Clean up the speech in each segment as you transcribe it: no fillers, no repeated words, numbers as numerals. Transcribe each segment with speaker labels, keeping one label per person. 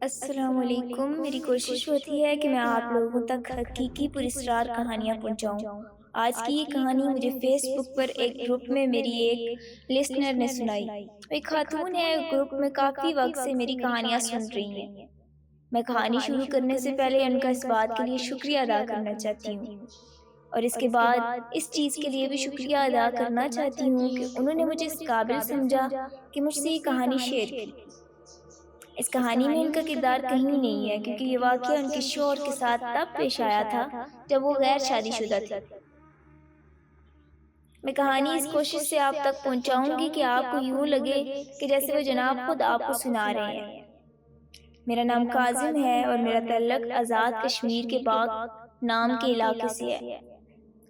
Speaker 1: السلام علیکم۔ میری کوشش ہوتی ہے کہ میں آپ لوگوں تک حقیقی پراسرار کہانیاں پہنچاؤں۔ آج کی یہ کہانی مجھے فیس بک پر ایک گروپ میں میری ایک لسنر نے سنائی۔ وہ ایک خاتون ہے، گروپ میں کافی وقت سے میری کہانیاں سن رہی ہیں۔ میں کہانی شروع کرنے سے پہلے ان کا اس بات کے لیے شکریہ ادا کرنا چاہتی ہوں، اور اس کے بعد اس چیز کے لیے بھی شکریہ ادا کرنا چاہتی ہوں کہ انہوں نے مجھے اس قابل سمجھا کہ مجھ سے یہ کہانی شیئر کی۔ اس کہانی میں ان کا کردار کہیں نہیں ہے، کیونکہ یہ واقعہ ان کے شوہر کے ساتھ تب پیش آیا تھا جب وہ غیر شادی شدہ تھی۔ میں کہانی اس کوشش سے آپ تک پہنچاؤں گی کہ آپ کو یوں لگے کہ جیسے وہ جناب خود آپ کو سنا رہے ہیں۔ میرا نام کاظم ہے اور میرا تعلق آزاد کشمیر کے باغ نام کے علاقے سے ہے۔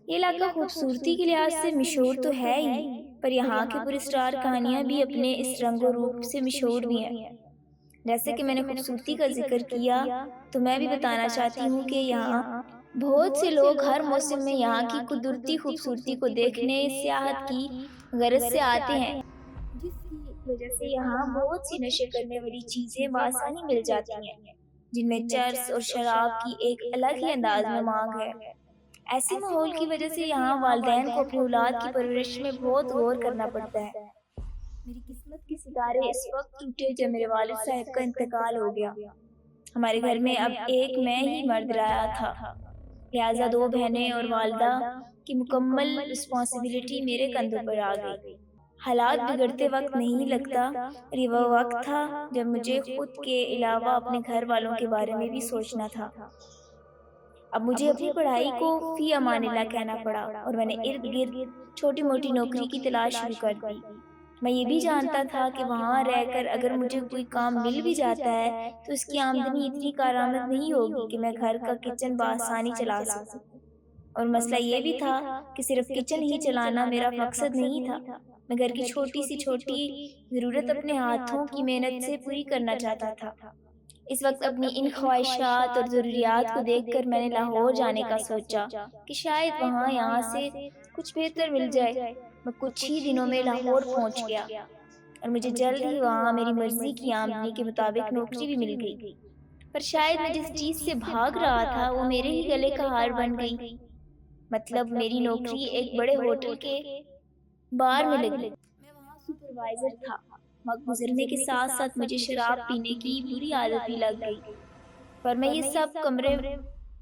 Speaker 1: یہ علاقہ خوبصورتی کے لحاظ سے مشہور تو ہے ہی، پر یہاں کی پراسرار کہانیاں بھی اپنے اس رنگ و روپ سے مشہور بھی ہیں۔ جیسے کہ میں نے خوبصورتی کا ذکر کیا، تو میں بھی بتانا چاہتی ہوں کہ یہاں بہت سے لوگ ہر موسم میں یہاں کی قدرتی خوبصورتی کو دیکھنے سیاحت کی غرض سے آتے ہیں، جس کی وجہ سے یہاں بہت سی نشے کرنے والی چیزیں بآسانی مل جاتی ہیں، جن میں چرس اور شراب کی ایک الگ ہی انداز میں مانگ ہے۔ ایسے ماحول کی وجہ سے یہاں والدین کو اپنی اولاد کی پرورش میں بہت غور کرنا پڑتا ہے۔ میری قسمت کے ستارے اس وقت ٹوٹے جب میرے والد صاحب کا انتقال ہو گیا۔ ہمارے گھر میں اب ایک میں ہی مرد رہا تھا، لہٰذا دو بہنیں اور والدہ کی مکمل رسپانسبلٹی میرے کندھوں پر آ گئی۔ حالات بگڑتے وقت نہیں لگتا، اور یہ وہ وقت تھا جب مجھے خود کے علاوہ اپنے گھر والوں کے بارے میں بھی سوچنا تھا۔ اب مجھے اپنی پڑھائی کو فی امان اللہ کہنا پڑا، اور میں نے ارد گرد چھوٹی موٹی نوکری کی تلاش شروع کر دی۔ میں یہ بھی جانتا تھا کہ وہاں رہ کر اگر مجھے کوئی کام مل بھی جاتا ہے تو اس کی آمدنی اتنی کارآمد نہیں ہوگی کہ میں گھر کا کچن بآسانی چلا سکوں۔ اور مسئلہ یہ بھی تھا کہ صرف کچن ہی چلانا میرا مقصد نہیں تھا، میں گھر کی چھوٹی سی چھوٹی ضرورت اپنے ہاتھوں کی محنت سے پوری کرنا چاہتا تھا۔ اس وقت اپنی ان خواہشات اور ضروریات کو دیکھ کر میں نے لاہور جانے کا سوچا کہ شاید وہاں یہاں سے کچھ بہتر مل جائے۔ میں کچھ ہی دنوں میں لاہور پہنچ گیا، اور مجھے جلد ہی وہاں میری مرضی کی آمدنی کے مطابق نوکری بھی مل گئی۔ پر شاید میں جس چیز سے بھاگ رہا تھا وہ میرے ہی گلے کا ہار بن گئی۔ مطلب میری نوکری ایک بڑے ہوٹل کے بار میں لگی۔ میں وہاں سپروائزر تھا۔ وقت گزرنے کے ساتھ ساتھ مجھے شراب پینے کی بری عادت بھی لگ گئی، پر میں یہ سب کمرے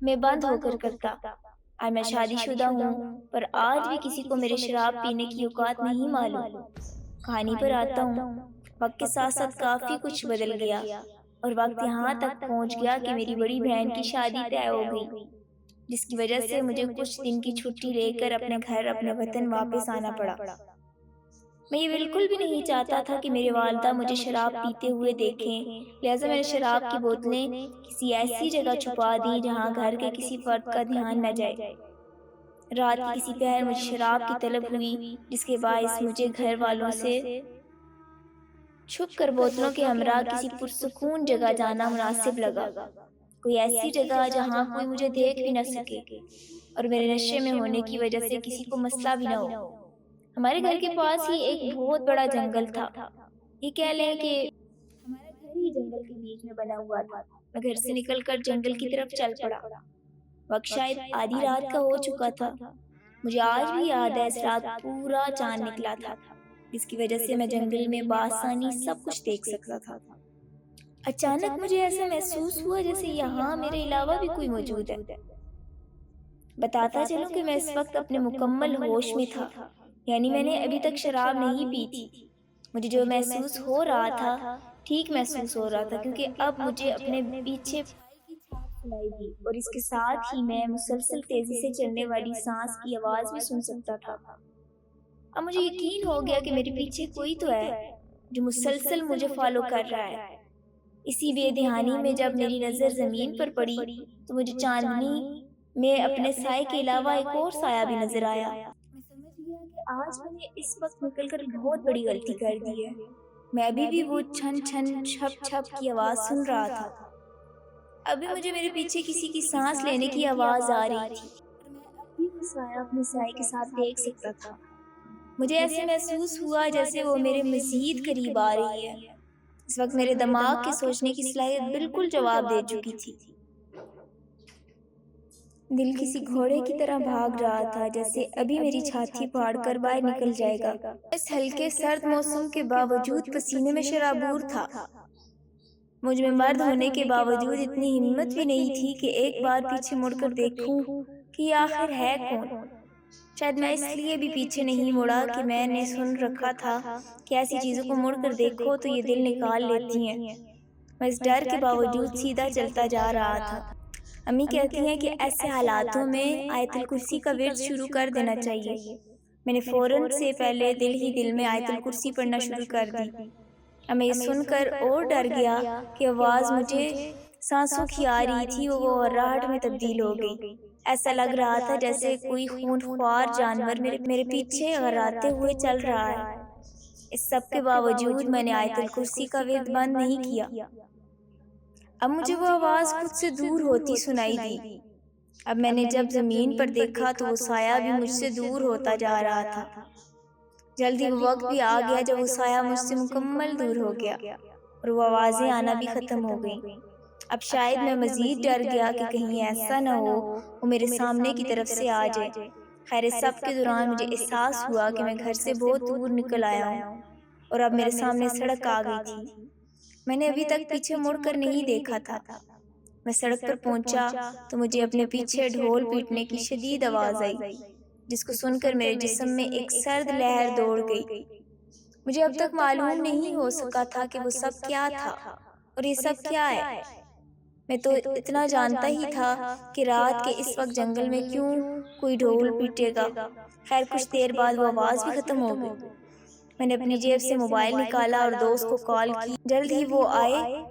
Speaker 1: میں بند ہو کر کرتا۔ آج میں شادی شدہ ہوں، پر آج بھی کسی کو میرے شراب پینے کی اوقات نہیں معلوم۔ کہانی پر آتا ہوں۔ وقت کے ساتھ ساتھ کافی کچھ بدل گیا، اور وقت یہاں تک پہنچ گیا کہ میری بڑی بہن کی شادی طے ہو گئی، جس کی وجہ سے مجھے کچھ دن کی چھٹی لے کر اپنے گھر اپنے وطن واپس آنا پڑا۔ میں یہ بالکل بھی نہیں چاہتا تھا کہ میری والدہ مجھے شراب پیتے ہوئے دیکھیں، لہٰذا میں نے شراب کی بوتلیں کسی ایسی جگہ چھپا دی جہاں گھر کے کسی فرد کا دھیان نہ جائے۔ رات کی کسی پہر مجھے شراب کی طلب ہوئی، جس کے باعث مجھے گھر والوں سے چھپ کر بوتلوں کے ہمراہ کسی پرسکون جگہ جانا مناسب لگا، کوئی ایسی جگہ جہاں کوئی مجھے دیکھ بھی نہ سکے اور میرے نشے میں ہونے کی وجہ سے کسی کو مسئلہ بھی نہ ہو۔ ہمارے گھر کے پاس ہی ایک بہت بڑا جنگل تھا، یہ کہہ لیں کہ ہمارا گھر ہی جنگل کے بیچ میں بنا ہوا تھا۔ میں گھر سے نکل کر جنگل کی طرف چل پڑا۔ وقت شاید آدھی رات کا ہو چکا تھا۔ مجھے آج بھی یاد ہے اس رات پورا چاند نکلا تھا، جس کی وجہ سے میں جنگل میں بآسانی سب کچھ دیکھ سکتا تھا۔ اچانک مجھے ایسا محسوس ہوا جیسے یہاں میرے علاوہ بھی کوئی موجود ہے۔ بتاتا چلوں کہ میں اس وقت اپنے مکمل ہوش میں تھا، یعنی میں نے ابھی تک شراب نہیں پی تھی۔ مجھے جو محسوس ہو رہا تھا ٹھیک محسوس ہو رہا تھا، کیونکہ اب مجھے اپنے پیچھے کی چھاپ سنائی دی، اور اس کے ساتھ ہی میں مسلسل تیزی سے چلنے والی سانس کی آواز بھی سن سکتا تھا۔ اب مجھے یقین ہو گیا کہ میرے پیچھے کوئی تو ہے جو مسلسل مجھے فالو کر رہا ہے۔ اسی بے دھیانی میں جب میری نظر زمین پر پڑی تو مجھے چاندنی میں اپنے سائے کے علاوہ ایک اور سایہ بھی نظر آیا۔ میں سمجھ گیا کہ آج میں نے اس وقت نکل کر بہت بڑی غلطی کر دی ہے۔ میں ابھی بھی وہ چھن چھن چھپ چھپ کی آواز سن رہا تھا۔ ابھی مجھے میرے پیچھے کسی کی سانس لینے کی آواز آ رہی تھی، اور میں اب بھی وہ سایہ اپنے سائے کے ساتھ دیکھ سکتا تھا۔ مجھے ایسے محسوس ہوا جیسے وہ میرے مزید قریب آ رہی ہے۔ اس وقت میرے دماغ کے سوچنے کی صلاحیت بالکل جواب دے چکی تھی۔ دل کسی گھوڑے کی طرح بھاگ رہا تھا، جیسے ابھی میری چھاتی پھاڑ کر باہر نکل جائے گا۔ اس ہلکے سرد موسم کے باوجود پسینے میں شرابور تھا۔ مجھ میں مرد ہونے کے باوجود اتنی ہمت بھی نہیں تھی کہ ایک بار پیچھے مڑ کر دیکھوں کہ یہ آخر ہے کون۔ شاید میں اس لیے بھی پیچھے نہیں مڑا کہ میں نے سن رکھا تھا کہ ایسی چیزوں کو مڑ کر دیکھو تو یہ دل نکال لیتی ہیں۔ میں اس ڈر کے باوجود سیدھا چلتا جا رہا تھا۔ امی کہتی ہیں کہ ایسے حالاتوں میں آیت الکرسی کا ورد شروع کر دینا چاہیے۔ میں نے فوراً سے پہلے دل میں آیت الکرسی پڑھنا شروع کر دی۔ اب میں یہ سن کر اور ڈر گیا کہ آواز مجھے سانسوں کی آ رہی تھی وہ راہٹ میں تبدیل ہو گئی۔ ایسا لگ رہا تھا جیسے کوئی خونخوار جانور میرے پیچھے غراتے ہوئے چل رہا ہے۔ اس سب کے باوجود میں نے آیت الکرسی کا ورد بند نہیں کیا۔ اب مجھے وہ آواز خود سے دور ہوتی سنائی دی۔ اب میں نے جب زمین پر دیکھا تو وہ سایہ بھی مجھ سے دور ہوتا جا رہا تھا۔ جلدی وہ وقت بھی آ گیا جب وہ سایہ مجھ سے مکمل دور ہو گیا اور وہ آوازیں آنا بھی ختم ہو گئیں۔ اب شاید میں مزید ڈر گیا کہ کہیں ایسا نہ ہو وہ میرے سامنے کی طرف سے آ جائے۔ خیر اس سب کے دوران مجھے احساس ہوا کہ میں گھر سے بہت دور نکل آیا ہوں اور اب میرے سامنے سڑک آ گئی تھی۔ میں نے ابھی تک پیچھے مڑ کر نہیں دیکھا تھا۔ میں سڑک پر پہنچا تو مجھے اپنے پیچھے ڈھول پیٹنے کی شدید آواز آئی، جس کو سن کر میرے جسم میں ایک سرد لہر دوڑ گئی۔ مجھے اب تک معلوم نہیں ہو سکا تھا کہ وہ سب کیا تھا اور یہ سب کیا ہے۔ میں تو اتنا جانتا ہی تھا کہ رات کے اس وقت جنگل میں کیوں کوئی ڈھول پیٹے گا۔ خیر کچھ دیر بعد وہ آواز بھی ختم ہو گئی۔ میں نے اپنی جیب سے موبائل نکالا اور دوست کو کال کی۔ جلد ہی وہ آئے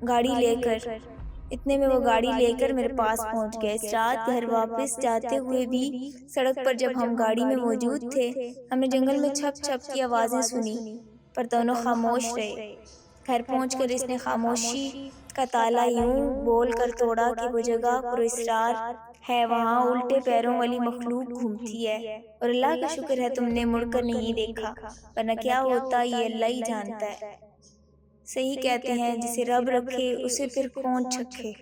Speaker 1: گاڑی لے کر۔ اتنے میں وہ گاڑی لے کر میرے پاس پہنچ گئے۔ اس رات گھر واپس جاتے ہوئے بھی سڑک پر جب ہم گاڑی میں موجود تھے ہم نے جنگل میں چھپ چھپ کی آوازیں سنی، پر دونوں خاموش رہے۔ گھر پہنچ کر اس نے خاموشی کا تالا یوں بول کر توڑا کہ وہ جگہ پراسرار ہے، وہاں الٹے پیروں والی مخلوق گھومتی ہے اور اللہ کا شکر ہے تم نے مڑ کر نہیں دیکھا، ورنہ کیا ہوتا یہ اللہ ہی جانتا ہے۔ صحیح کہتے ہیں جسے رب رکھے اسے پھر کون چکھے۔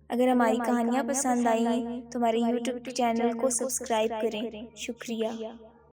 Speaker 1: اگر ہماری کہانیاں پسند آئیں تو ہمارے YouTube چینل کو سبسکرائب کریں۔ شکریہ۔